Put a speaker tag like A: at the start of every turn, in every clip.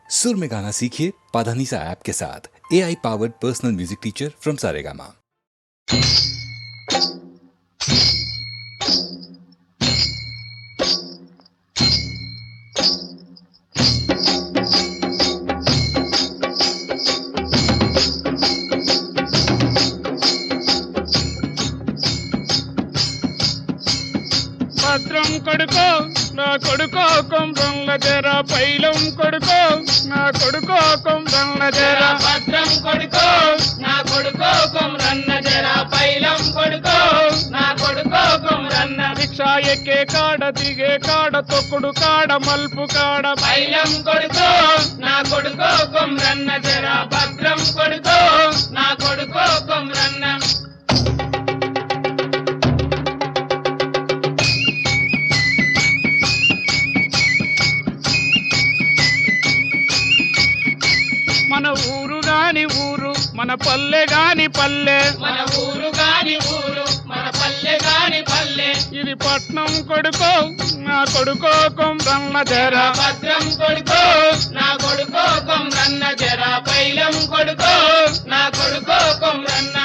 A: सुर में गाना सीखिए पाधानीसा ऐप के साथ। AI powered personal music teacher from Saregama.
B: భద్రం కొడుకో నా కొడుకో కొంబ్రంల జర పైలం కొడుకో నా కొడుకో కొంబ్రంల జర
C: భద్రం కొడుకో నా కొడుకో కొమ్రన్న జర పైలం కొడుకో నా కొడుకో కొమ్రన్న
B: రిక్షా ఎక్కే కాడ దిగే కాడ తొక్కుడు కాడ మల్పు కాడ
C: పైలం కొడుకో నా కొడుకో కొమ్రన్న జర భద్రం కొడుకో నా కొడుకో కొమ్రన్న
B: మన ఊరు గాని ఊరు మన పల్లె గాని పల్లె
C: మన ఊరు గాని ఊరు మన పల్లె గాని పల్లె
B: ఇది పట్నం కొడుకో నా కొడుకో కొంబ్రంల జర
C: భద్రం కొడుకో నా కొడుకో కొమ్రన్న జర పైలం కొడుకో నా కొడుకో కొమ్రన్న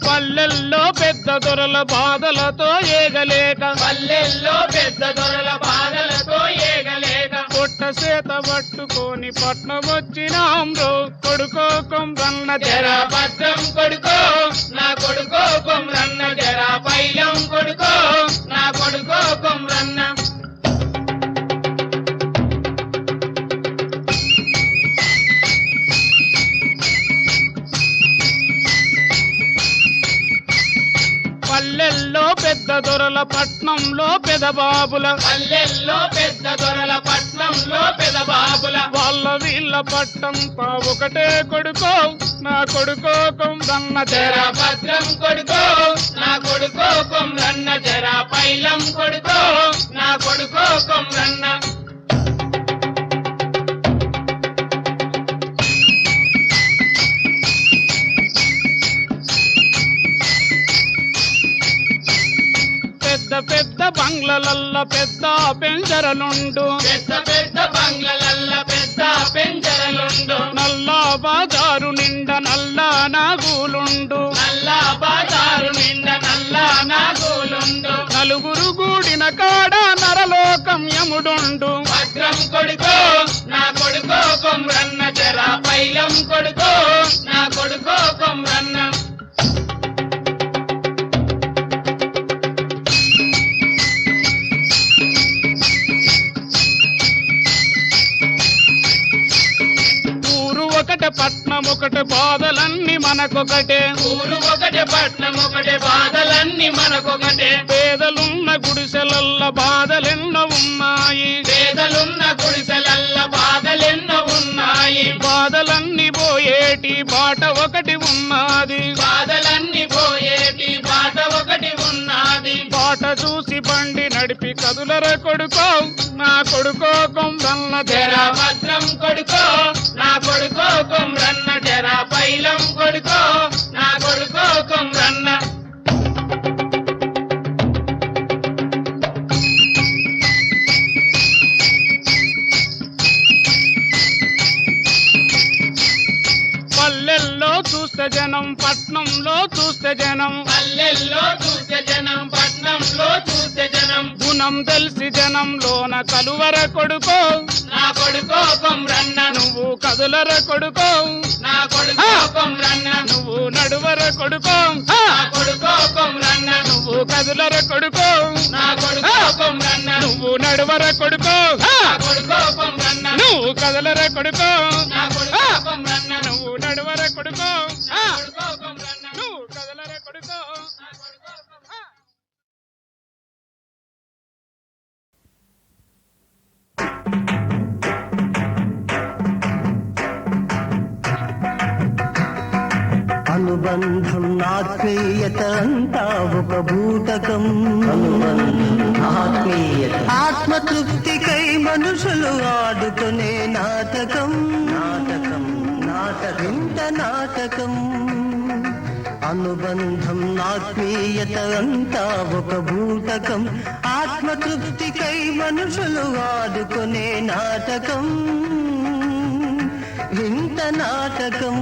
B: పల్లెల్లో పెద్ద దొరల బాధలతో ఏగలేక
C: పల్లెల్లో పెద్ద దొరల బాధలతో ఏగలేక
B: పొట్ట చేత పట్టుకొని పట్నం వచ్చినాం రో కొడుకో కొంబ్రంల
C: జర
B: జర
C: భద్రం కొడుకో నా కొడుకో కొమ్రన్న జర పైలం కొడుకో నా కొడుకో కొమ్రన్న
B: పల్లెల్లో పెద్ద దొరల పట్నంలో పెదబాబుల
C: పల్లెల్లో పెద్ద దొరల పట్నంలో పెదబాబుల
B: వాళ్ళ వీళ్ళ పట్టంతా ఒకటే కొడుకో నా కొడుకో కొంబ్రన్న
C: జర
B: జర
C: భద్రం కొడుకో నా కొడుకో కొమ్రన్న జర పైలం కొడుకో నా కొడుకో కొమ్రన్న
B: పెద్ద పెద్ద బంగ్లలల్ల పెద్ద పెంజరలుండు
C: పెద్ద పెద్ద బంగ్లలల్ల పెద్ద పెంచరలుండు
B: నల్ల బాజారు నిండా నల్ల నాగులుండు
C: నల్ల బాజారు నిండా నల్ల నాగులుండు
B: నలుగురు గూడిన కాడ నరలోకం యముడుండు
C: భద్రం కొడుకో నా కొడుకో కొమ్రన్న జర పైలం కొడుకో నా కొడుకో కొమ్రన్న
B: ఊరు ఒకటే పట్నం ఒకటే బాధలన్నీ మనకొకటే
C: ఊరు ఒకటే పట్నం ఒకటే బాధలన్నీ మనకొకటే
B: పేదలున్న గుడిసెలల్ల బాధలెన్నో ఉన్నాయి
C: పేదలున్న గుడిసెలల్ల బాధలెన్నో ఉన్నాయి
B: బాధలన్నీ పోయేటి బాట ఒకటి ఉన్నది
C: బాధలన్నీ పోయేటి బాట ఒకటి ఉన్నది
B: బాట చూసి బండి నడిపి కదులర కొడుకో నా కొడుకో కొంబ్రన్న
C: జర
B: జర
C: భద్రం కొడుకో నా కొడుకో కొమ్రన్న జర పైలం కొడుకో నా కొడుకో కొమ్రన్న
B: పల్లెల్లో చూస్తే జనం పట్నంలో చూస్తే జనం
C: పల్లెల్లో చూస్తే జనం పట్నంలో చూస్తే జనం
B: గుణం తెలిసి జనంలోన కలువర కొడుకో
C: నా కొడుకో కొమ్రన్న
B: నువ్వు కదులర కొడుకో
C: నా కొడుకో కొమ్రన్న
B: నువ్వు నడువర కొడుకో
C: నా కొడుకో కొమ్రన్న
B: నువ్వు కదులర కొడుకో
C: నా కొడుకో కొమ్రన్న
B: నువ్వు నడువర కొడుకో
C: నా కొడుకో కొమ్రన్న
B: నువ్వు కదలర కొడుకో
C: నా కొడుకో కొమ్రన్న
B: నువ్వు నడువర కొడుకో
C: నా కొడుకో కొమ్రన్న
B: నువ్వు కదలర కొడుకో
C: నా కొడుకో కొమ్రన్న
D: అనుబంధం ఆత్మీయత అంతా ఒక భూతకం. ఆత్మతృప్తికై మనుషులు ఆడుకునే నాటకం. నాటకం నాటకం నాటకం అనుబంధం ఆత్మీయత అంతా ఒక బూటకం, ఆత్మతృప్తికై మనుషులు ఆడుకునే నాటకం, వింత నాటకం.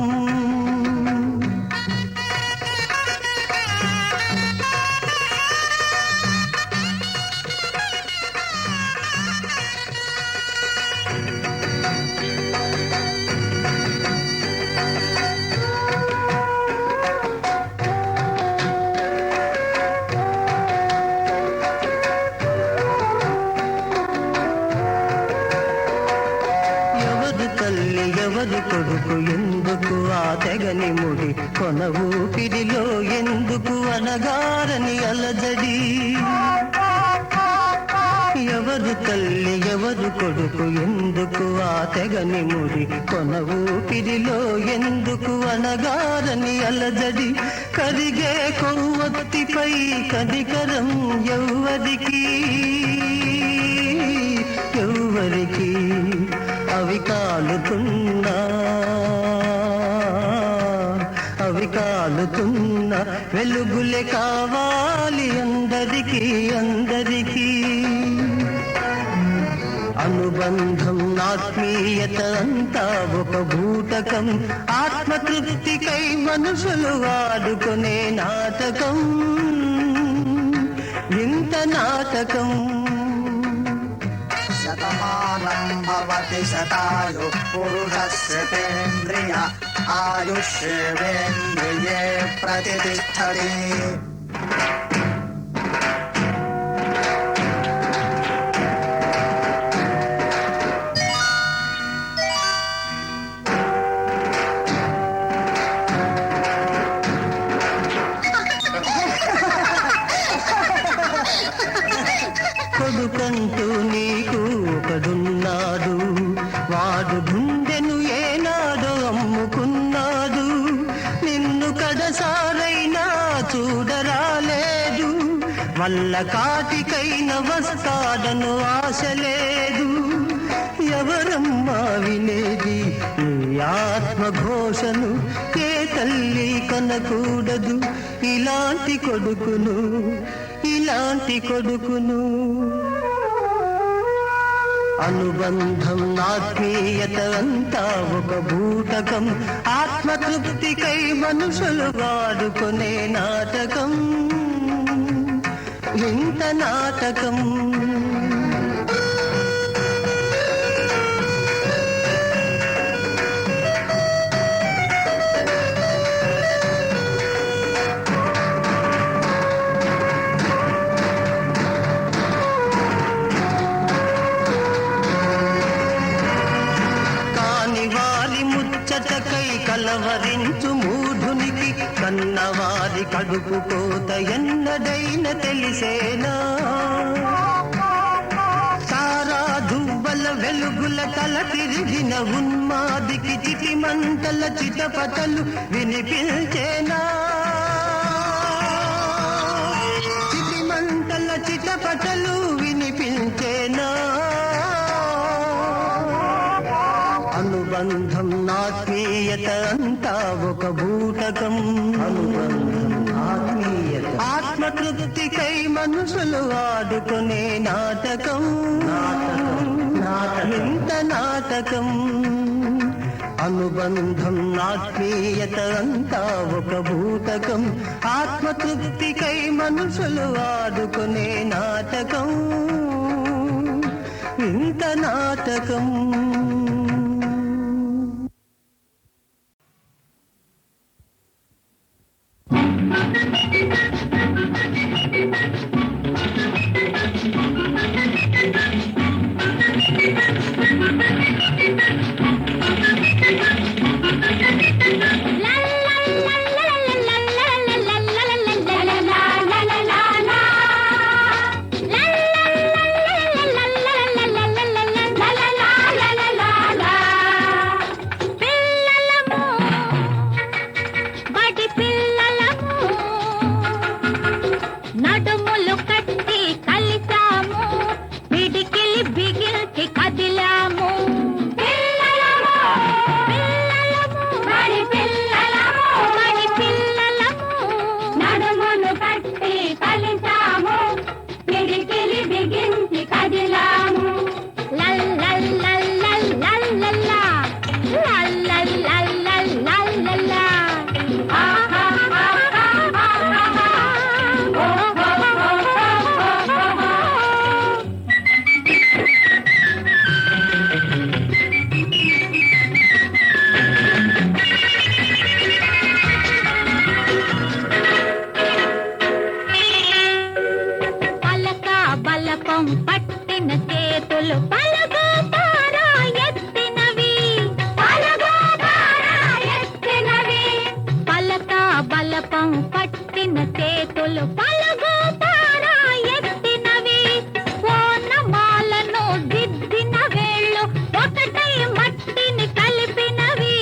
D: ఎవరు కొడుకు ఎందుకు ఆ తెగని ముడి, కొన ఊపిరిలో ఎందుకు అనగారని అలజడి. ఎవరు తల్లి ఎవరు కొడుకు ఎందుకు ఆ తెగని ముడి, కొన ఊపిరిలో ఎందుకు అనగారని అలజడి. కరిగే కొవ్వొత్తిపై కనికరం ఎవ్వరికి ఎవ్వరికి, అవి కాలుతున్నా వెలుగులే కావాలి అందరికీ అందరికీ. అనుబంధం ఆత్మీయత అంతా ఒక బూటకం, ఆత్మతృప్తికై మనుషులు ఆడుకునే నాటకం, వింత నాటకం.
E: శతమానం భవతి శతాయు పురుషస్యేంద్రియ ఆయుష్యేంద్రియే ప్రతిష్టతి.
D: కొడుకంటూ నీకు ఒకడున్నాడు, వాడు గుండెను ఏనాడో అమ్ముకున్నాడు, నిన్ను కడసారైనా చూడరాలేదు, వల్ల కాటికైన వస్తాడను ఆశ లేదు. ఎవరమ్మా వినేది నీ ఆత్మఘోషను, ఏ తల్లి కనకూడదు ఇలాంటి కొడుకును ఇలాంటి కొడుకును. అనుబంధం ఆత్మీయత అంతా ఒక బూటకం, ఆత్మతృప్తికై మనుషులు వాడుకునే నాటకం, వింత నాటకం. కలవరించు మూఢునికి కన్నవారి కడుపు కోత ఎన్నడైన తెలిసేనా. తారా దువ్వల వెలుగుల తల తిరిగిన ఉన్మాదికి చిటి మంటల చిటపటలు వినిపించేనా. చిటి మంటల చిటపటలు వినిపించేనా. అనుబంధం ఆత్మీయత అంతా ఒక బూటకం, అనుబంధం ఆత్మీయత ఆత్మతృప్తికై మనుషులు ఆడుకునే నాటకం, వింత నాటకం. అనుబంధం ఆత్మీయత అంతా ఒక బూటకం, ఆత్మతృప్తికై మనుషులు ఆడుకునే నాటకం, వింత నాటకం.
F: బడి పిల్లలము మండపం పట్టిన చేతులు పలుగు పారా ఎత్తినవి ఓనమాలను దిద్దిన వేళ్ళు ఒకటై మట్టిని కలిపినవి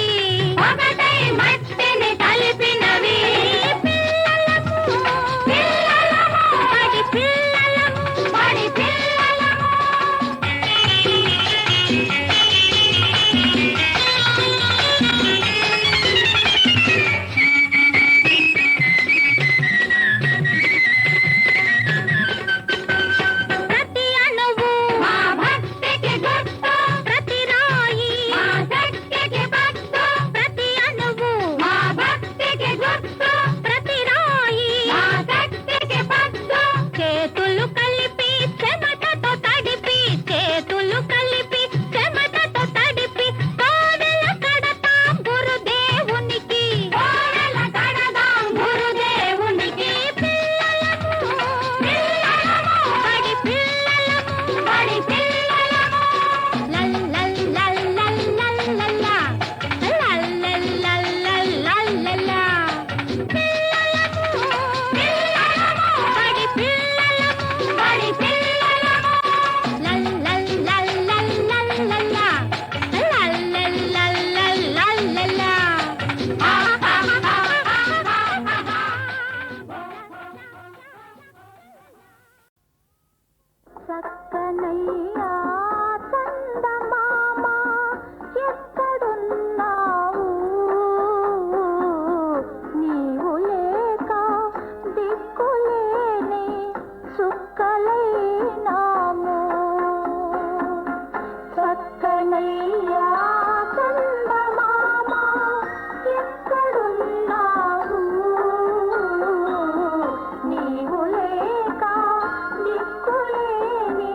F: ఒకటై మట్టిని కలిపినవి బడి పిల్లలము బడి పిల్లలము ప్రతి అణువు మా భక్తికి గుర్తు ప్రతి రాయి మా శక్తికి పట్టు ప్రతి అణువు మా భక్తికి గుర్తు ప్రతి రాయి మా శక్తికి పట్టు చేతులు కలిపి చెమటతో తడిపి చేతులు కలిపి చెమటతో తడిపి కోడెల కడతాం గురుదేవునికి కోడెల కడదాం గురుదేవునికి బడి పిల్లలము బడి పిల్లలము లల్లల్లల్లల్లల్లల్లా లల్లల్లల్లల్లల్లా బడి పిల్లలము బడి పిల్లలము లల్లల్లల్లల్లల్లా లల్లల్లల్లల్లల్లా చక్కనయ్యా చందమామ ఎక్కడున్నావు నీవు లేక దిక్కులేని సుక్కలైనాము చక్కనయ్యా చందమామ ఎక్కడున్నావు నీవు లేక దిక్కులేని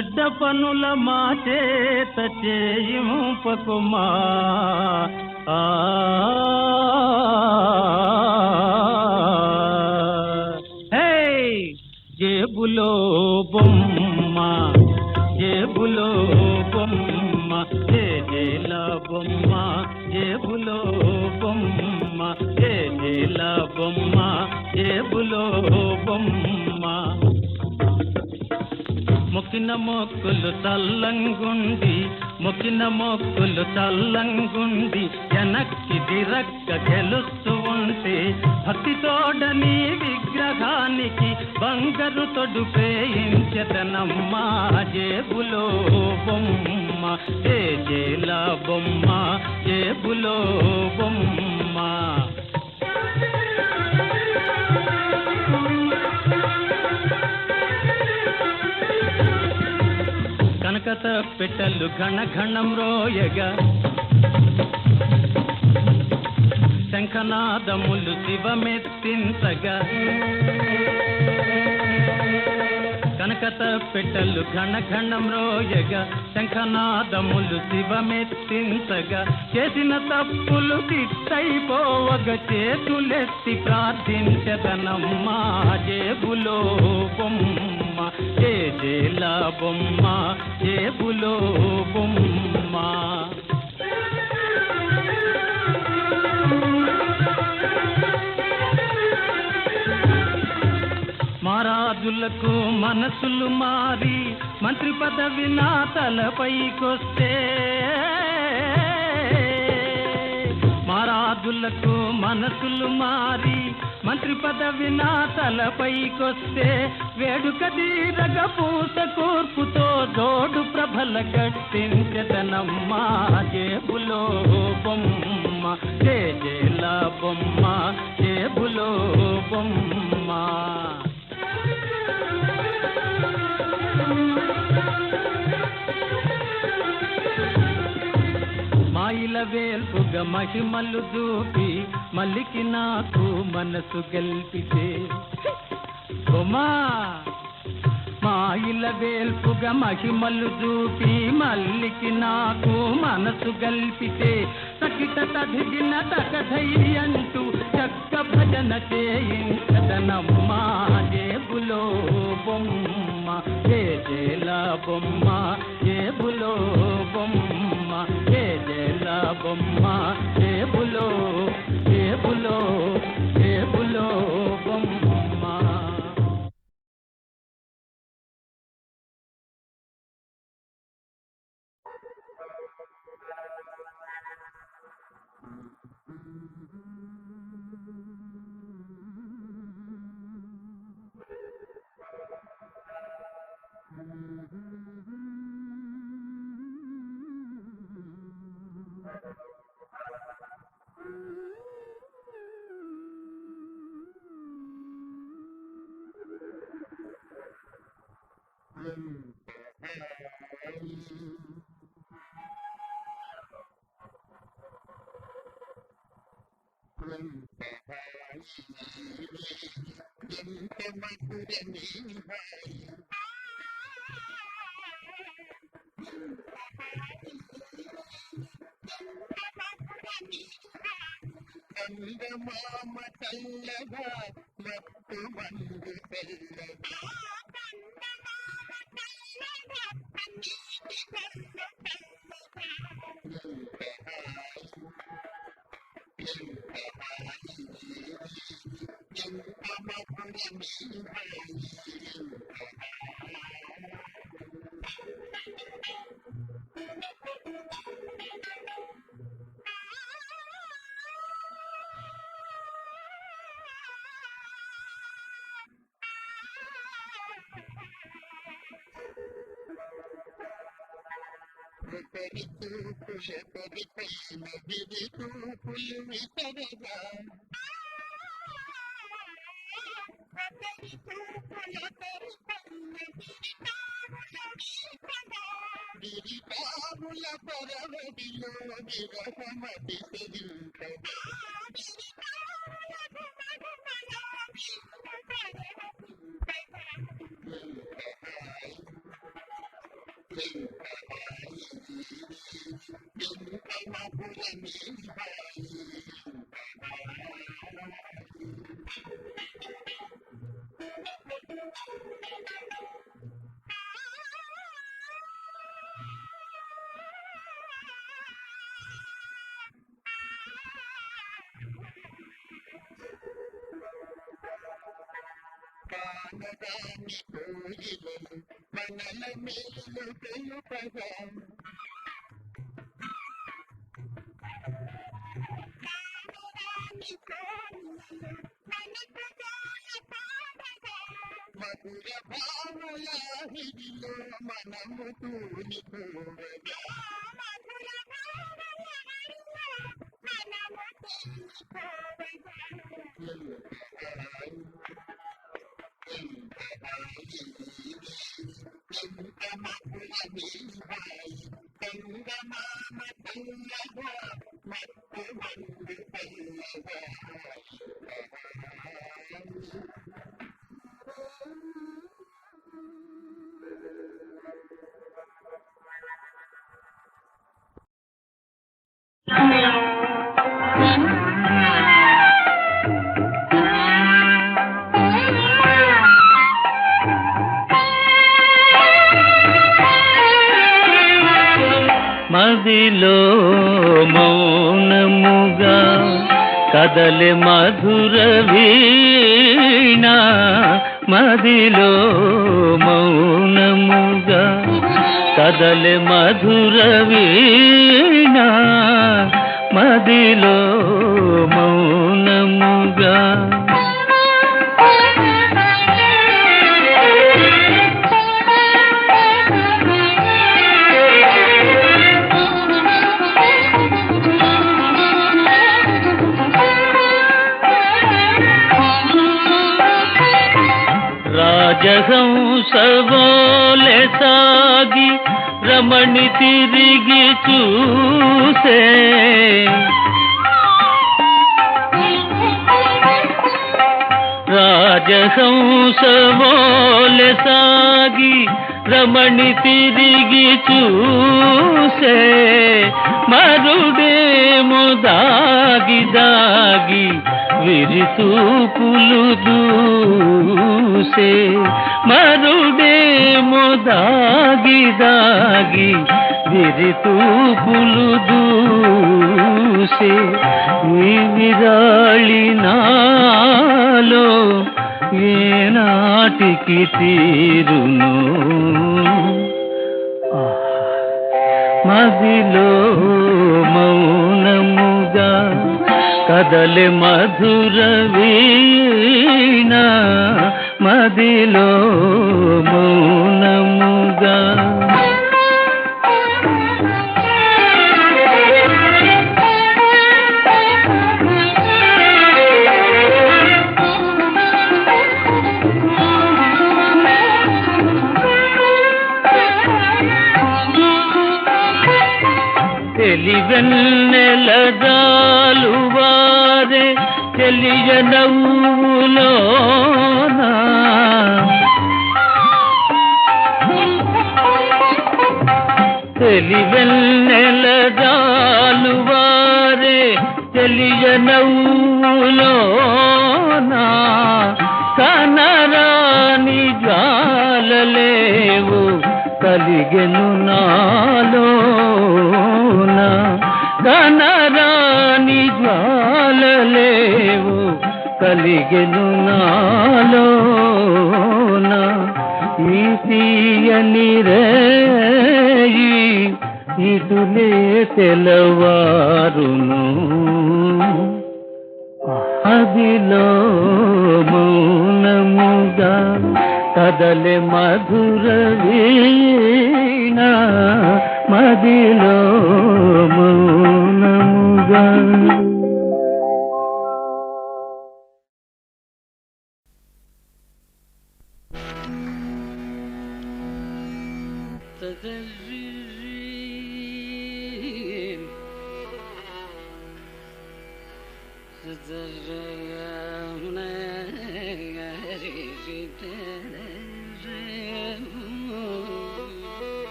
G: చెడ్డ పనుల మా చేత చేయింపకుమా హే జేబులో బొమ్మ జేబులో బొమ్మ జేజేల బొమ్మ జేబులో బొమ్మ జేజేల బొమ్మ జేబులో బొమ్మ మొక్కిన మొక్కులు చల్లంగుండి మొక్కిన మొక్కులు చల్లంగుండి వెనక్కి దిరక్క గెలుస్తూ ఉంటే భక్తితోడని విగ్రహానికి బంగారు తొడుపేయించదనమ్మా జేబులో బొమ్మ జేజేల బొమ్మ జేబులో బొమ్మ కనకత పెట్టలు ఘనఘణం రోయగా శంఖనాదములు శివమెత్తించగా కనకత పెట్టలు ఘనఘణం రోయగా శంఖనాదములు శివమెత్తించగా చేసిన తప్పులు తిట్టయిపోవగా చేతులెత్తి ప్రార్థించదనమ్మా జేబులో బొమ్మ జేజేల బొమ్మ జేబులో బొమ్మ మారాజులకు మనసులు మారి మంత్రి పదవి నా తలపైకొస్తే మారాజులకు మనసులు మారి మంత్రి పదవి నా తలపైకొస్తే వేడుక తీరగ పూస కూర్పుతో జోడు ప్రభల కట్టించదనమ్మా జేబులో బొమ్మ జేజేల బొమ్మ జేబులో బొమ్మ మాయిల వేల్పుగా మహిమలు చూపి మల్లికి నాకు మనసు గెల్పితే బొమ్మా మాయిల వేల్పుగా మహిమలు చూపి మల్లికి నాకు మనసు గల్పితే తకిట తదిగిన తకధైర్యంటూ చక్క భజన చేయించదనమ్మా జేబులో బొమ్మ జేజేల బొమ్మ జేబులో బొమ్మ జేజేల బొమ్మ జేబులో జేబులో జేబులో బొమ్మ మదిలో మౌనముగా కదలే మధుర వీణ, మదిలో మౌనముగా కదలే మధుర వీణ, మదిలో మౌనముగా. రాజహంసవోలె సాగి రమణి తిరిగి చూసే, రాజహంసవోలె సాగి రమణి తిరిగి చూసే, మరుడేమో దాగి దాగి విరితూపులు దూసే, మరుడేమో దాగి దాగి విరితూపులు దూసే. ఈ విరాళి నాలో ఏనాటికి తీరును, మదిలో మౌనముగా కదలే మధుర వీణ, మదిలో మౌనముగా. తెలివెన్నెల జాలువారే తెలియనవులోనా, తెలివెన్నెల జాలువారే తెలియనవులోనా, కనరాని జ్వాలలేవు కలిగెను నాలోన, కనరాని జ్వాలలేవు కలిగెను నాలోన. ఈ తీయని రేయి ఇటులే తెలవారును, అదిలో మౌనముగా కదలే మధుర వీణ, మదిలో మౌనముగా.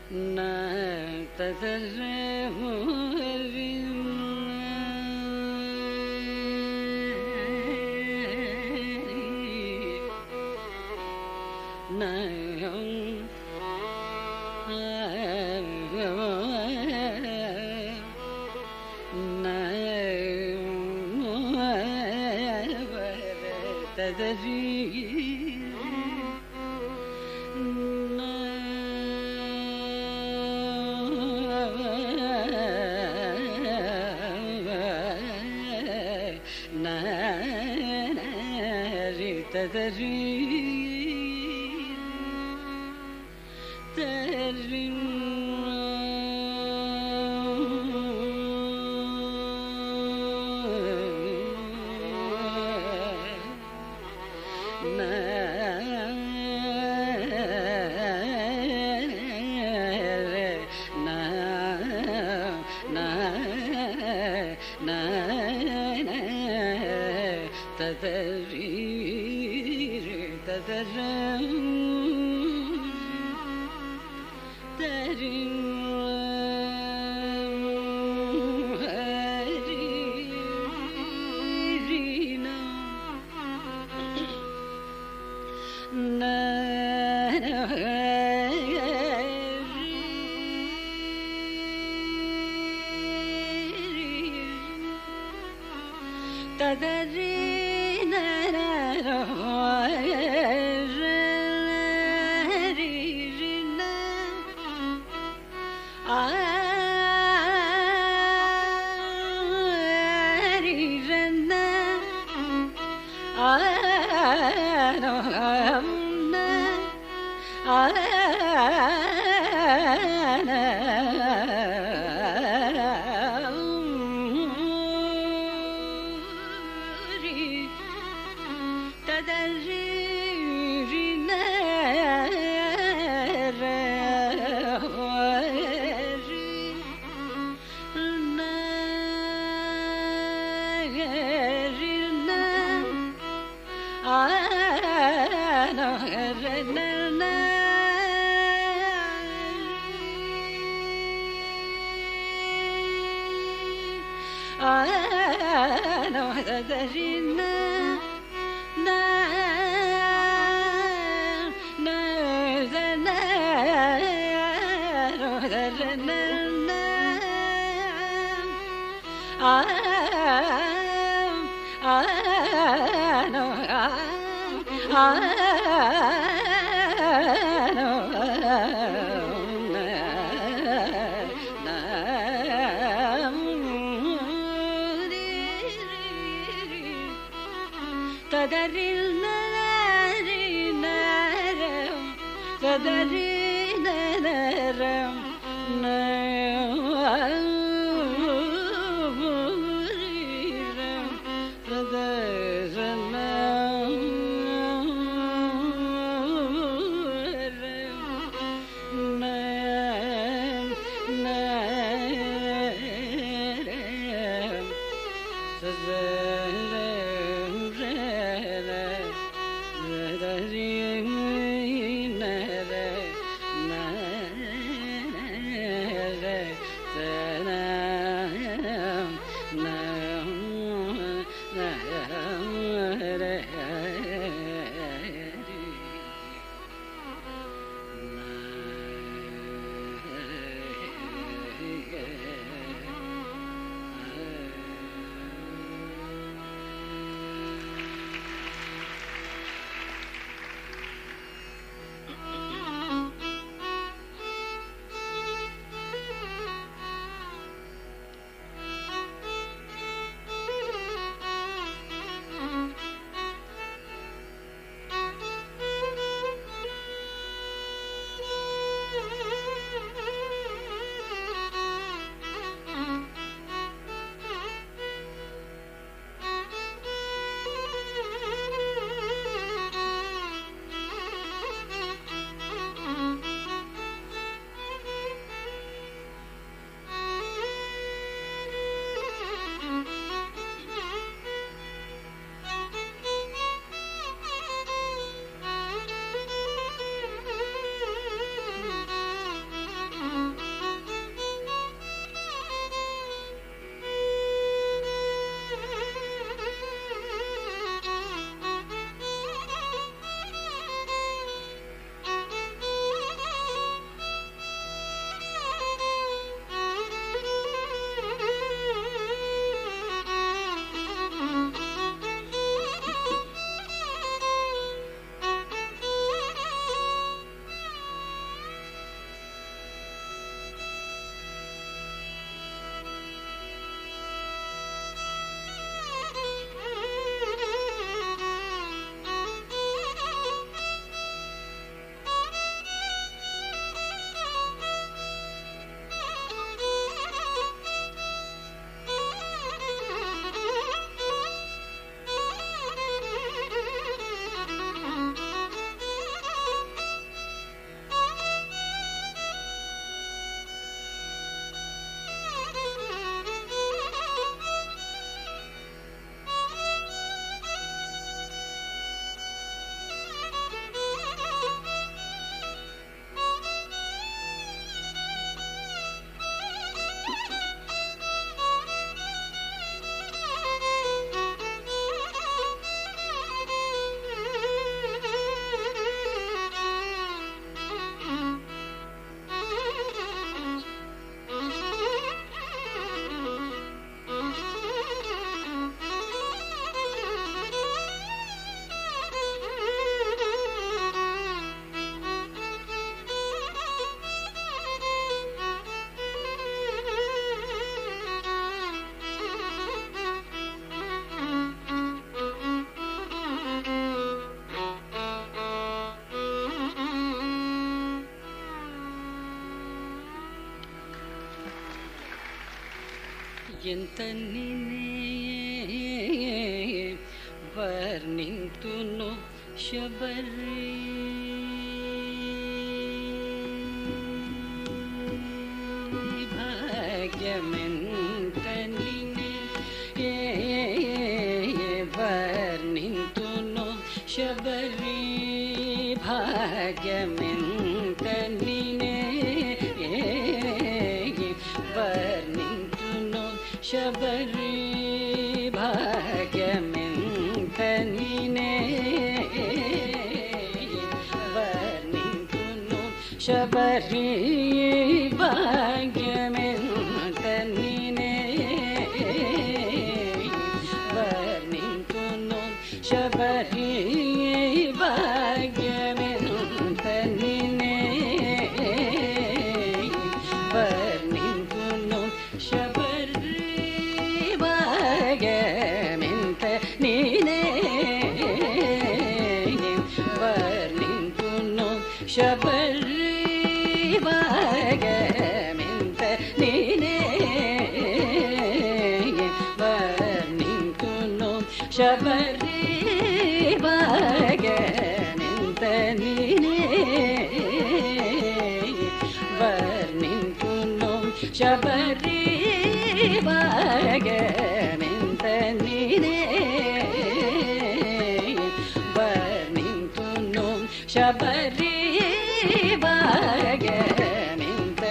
G: na tadare mori na ఎంత వర్ణింతును శబరి భాగ్యమెంత వర్ణింతును శబరి భాగ్యమెంత వర్ణింతును శబరి భాగ్యమెంత వర్ణింతును శబరి భాగ్యమెంత వర్ణింతును శబరి భాగ్యమెంత వర్ణింతును శబరి భాగ్యమెంత వర్ణింతును శబరి భాగ్యమెంత వర్ణింతును శబరి భాగ్యమెంత వర్ణింతును శబరి భాగ్యమెంత వర్ణింతును శబరి భాగ్యమెంత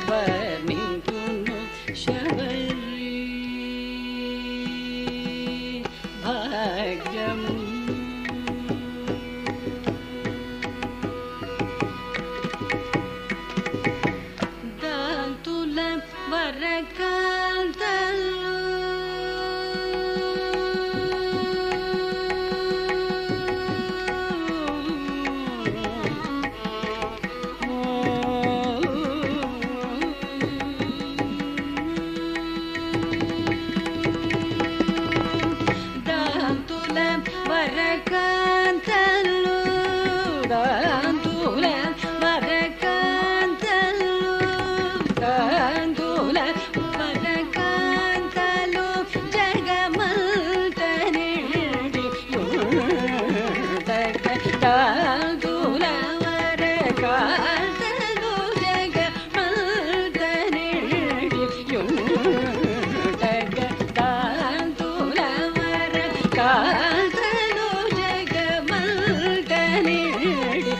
G: వర్ణింతును శబరి భాగ్యం దాంతుల వరకాంతలు దాంతుల వరకాంతలు దాంతుల వరకాంతలు దాంతుల వరకాంతలు జగమంత నిండి దాంతుల వరకాంతలు జగమంత నిండి దాంతుల వరకాంతలు జగమంత నిండి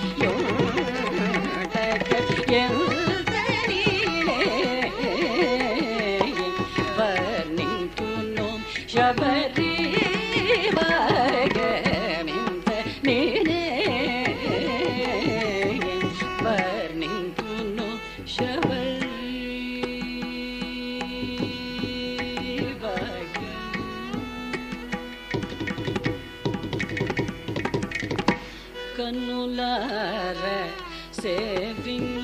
G: వర్ణింతును శబరి భాగ్యమెంత వర్ణింతును శబరి భాగ్యం కన్నులార సేవించి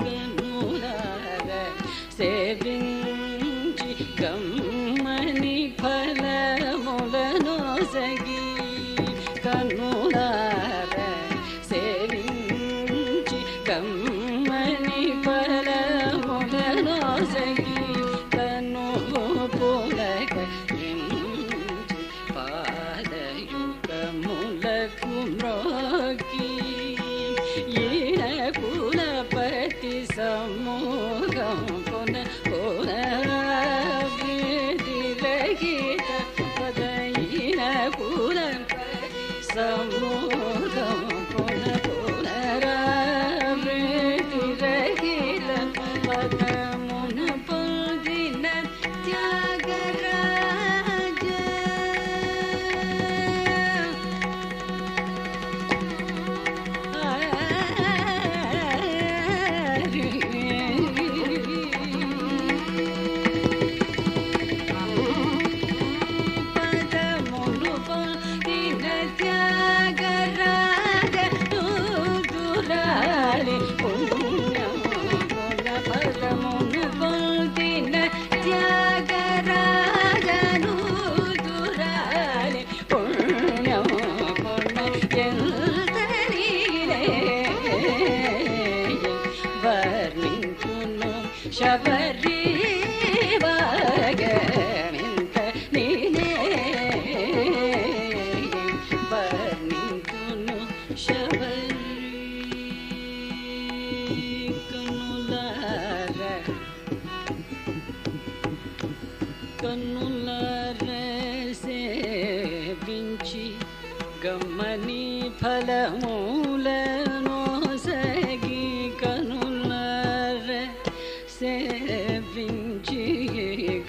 G: కన్నులార సేవించి గమ్మని ఫలములను సగి కన్నులార సేవించి గమ్మని ఫలములను సగి కన్ను పులక పాదయుగములకు మ్రోకి ఈన కులపతి సమూహం పున పునరావృతి రహిత పదయిన కులపతి సమూహం పున పునరావృతి రహిత పదమున పొందిన త్యాగరాజ పదమును పొందిన త్యాగరాజ దూరాలి పుణ్యం పున పదమును పొందిన త్యాగరాజను దూరాలి పుణ్యం పున ఎంత గమ్మని ఫలమూలను సగి కనులార సేవించి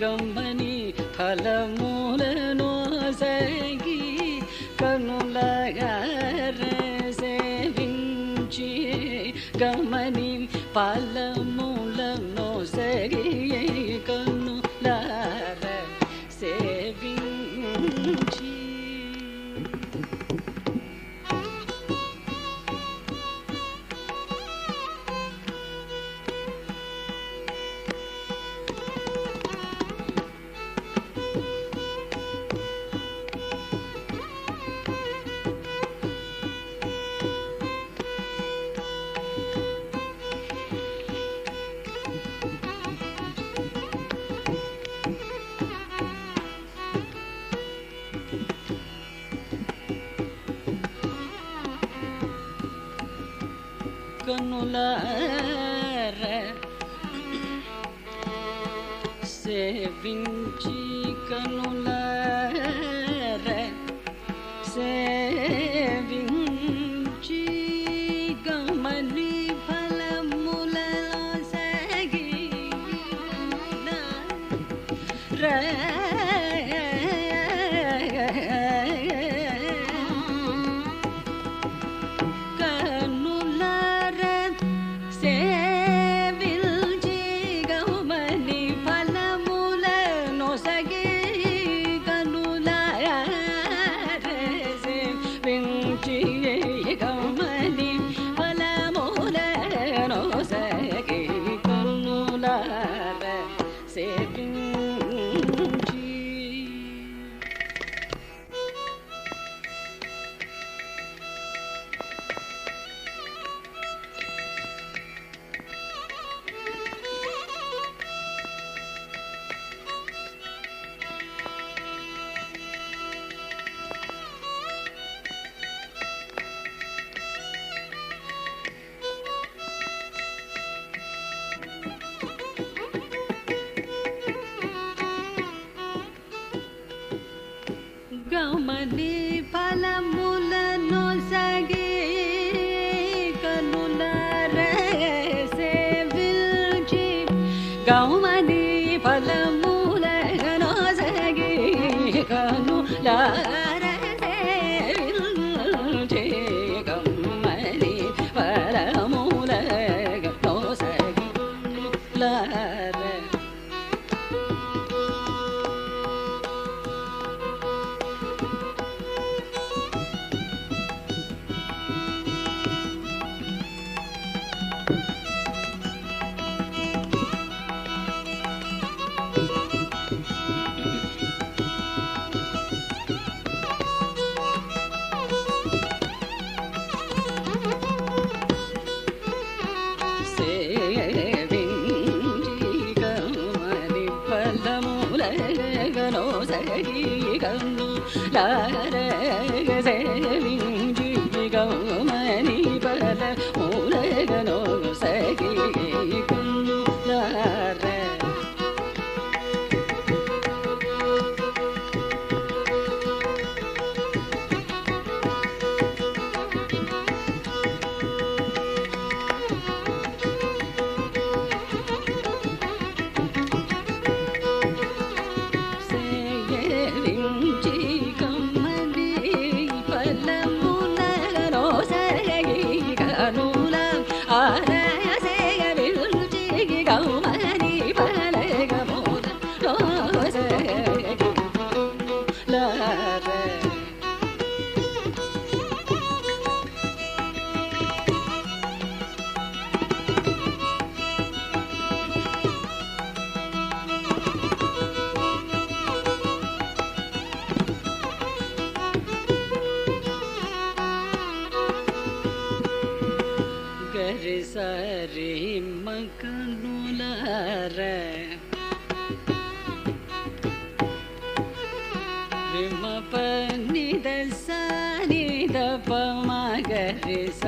G: గమ్మని ఫలమూలను సగి కనులార సేవించి గమ్మని ఫలమూలను సగి కనులార సేవించి కనులార సేవించి కనులార సేవించి గమని ఫలములలో సగి గమని ఫలములను సగి కనులార సేవించి గమని ఫలములను సగి కనులార సేవించి గమని ఫలములను సగి కనులార సేవించి గమని ఫలములను సగి కనులార సరి మకనులార రిమ పని దసని దప మగరి స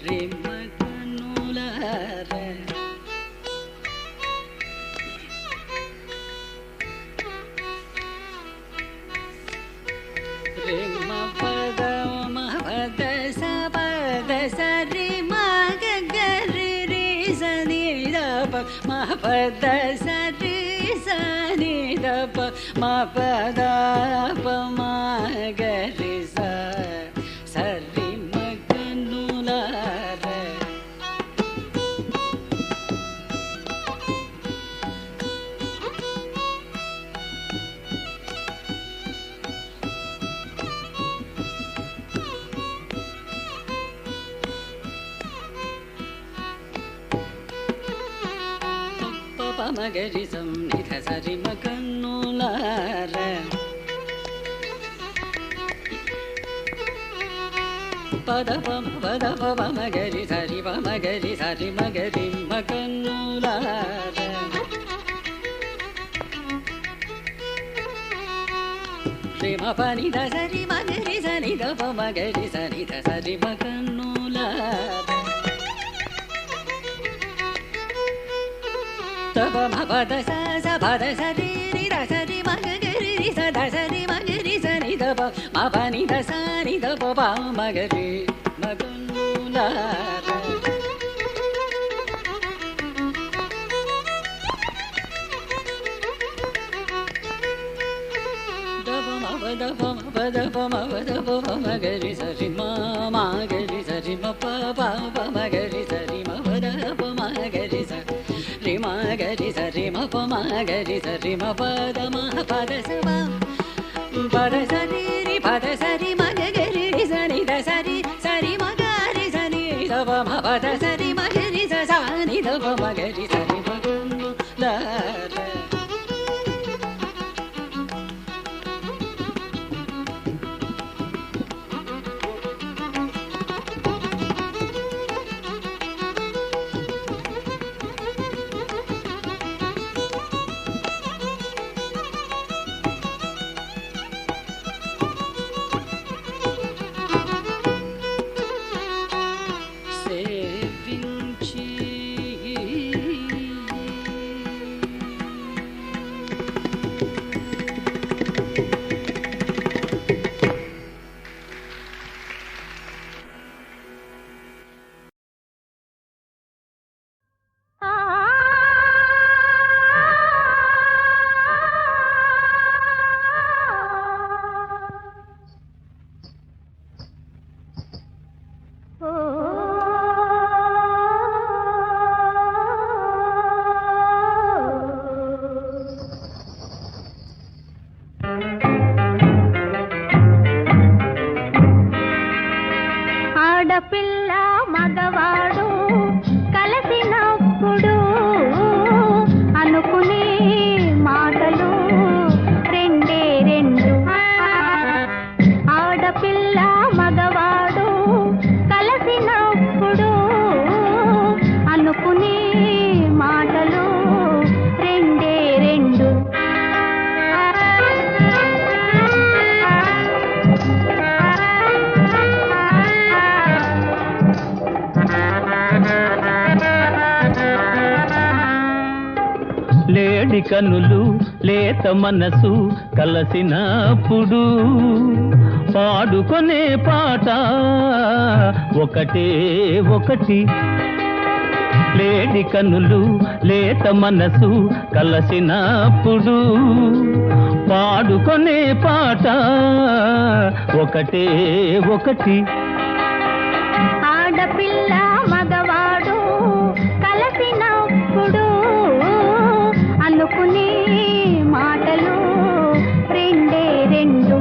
G: రిమ కనులార రిమ పద సరి సని దప మా పద పమగరి సరి మగనులార మగరి సంనిధ సరి మగనులార పద పమ మగరి సరి మగరి మగనులార రేమ పని ద సరి మగరి సని ద మగరి సని ద సరి మగనులార తప పద స పద సరి ని ద సరి మగరి స ద సరి మగరి సని ద మా పని ద సని ద ప మగరి మగనులార పద మగరి సరి మగరి సరి మ ప మగరి సరి మ పద మగరి సరి మగరి సరి మ ప మగరి సరి మ పద పద పద సరి రి పద సరి మగరి సని ద సరి సరి మగరి సని ద పద సరి మగరి సని ద మగరి సరి మగనులార
F: ఆడపిల్ల మగవాడు కలిసినప్పుడు అనుకునే మాటలు రెండే రెండు. ఆడపిల్ల మగవాడు కలిసినప్పుడు అనుకునే మాటలు రెండే రెండు.
H: లేడి కనులు లేత మనసు కలసినప్పుడు పాడుకొనే పాట ఒకటే ఒకటి. లేడి కనులు లేత మనసు కలసినప్పుడు పాడుకొనే పాట ఒకటే ఒకటి.
F: ఆడపిల్ల మగవాడు కలిసినప్పుడు అనుకునే మాటలు రెండే రెండు.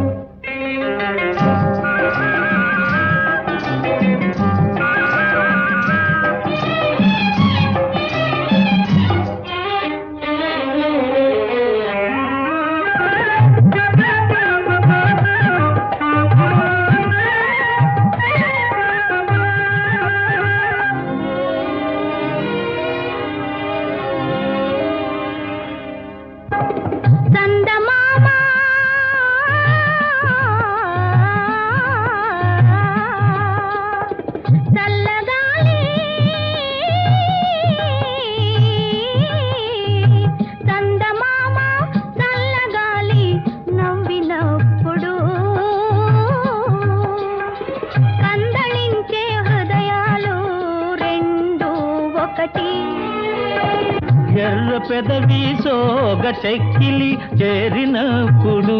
H: పెదవి సోగ చెక్కిలి చేరినప్పుడు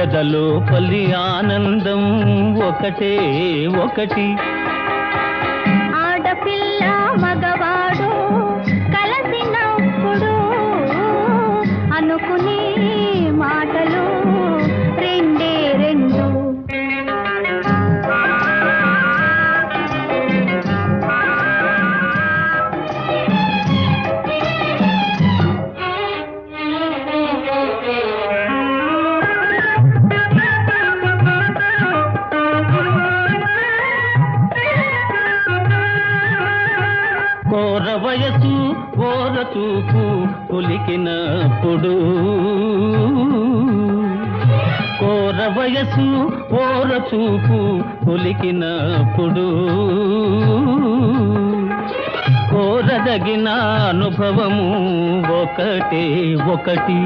H: ఎదలో పల్లి ఆనందం ఒకటే ఒకటి.
F: ఆడపిల్ల మగవాడు కలిసినప్పుడు అనుకునే మాటలు రెండే రెండు.
H: కోర వయసు కోర చూపు పులికినప్పుడు కోర వయసు కోర చూపు పులికినప్పుడు కోరదగిన అనుభవము ఒకటే ఒకటి.